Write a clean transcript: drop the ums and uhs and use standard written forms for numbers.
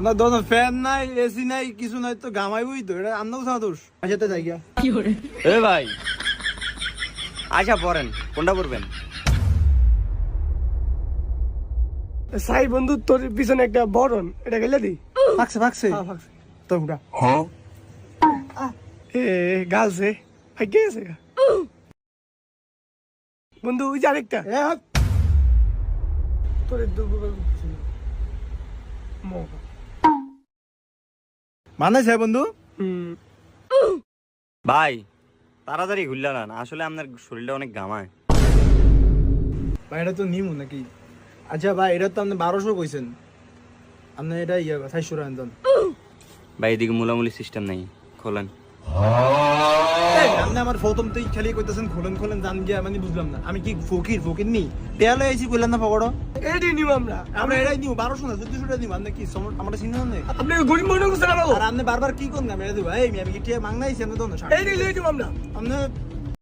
না দোনো ফ্যান নাই এসি নাই কিছু নাই তো গামাইবই তো এটা আন্দাও সাথে দোষ আচ্ছা যাই গিয়া এ ভাই আচ্ছা পড়েন কোনটা পড়বেন? সাই বন্ধু তোর পিছনে একটা বরন এটা গেলে দি ফাকছে ফাকছে তো উড়া এ গালছে ভাই কে আছে বন্ধু ওই যে আরেকটা এ হাত তোর মানাইছে বন্ধু ভাই তাড়াতাড়ি ঘুরলা না, আসলে আপনার শরীরটা অনেক ঘামায়। ভাই এটা তো নিমু নাকি? আচ্ছা ভাই এটা তো আপনি 1200 কইছেন, আপনি এটা ইয়া 400 টাকা দেন। ভাই এদিকে মুলামুলি সিস্টেম নাই, খোলেন। আপনি আমার প্রথমতেই খালি কইতেছেন খোলেন খোলেন জান গিয়া, মানে বুঝলাম না আমি কি ফকির নি তেলে আইছি কইলাম না পকড়ো এটাই নিব আমরা আমরা এটাই নিব 1200 না 1400 টাকা নিব। আপনি কি আমরা চিনি না আপনি গরিব মনে করছেন আর আপনি বারবার কি কোন না মেরে দিব এই আমি কি টিয়া মাংনাইছি আপনি তো না এইটাই লই দিব আমরা আপনি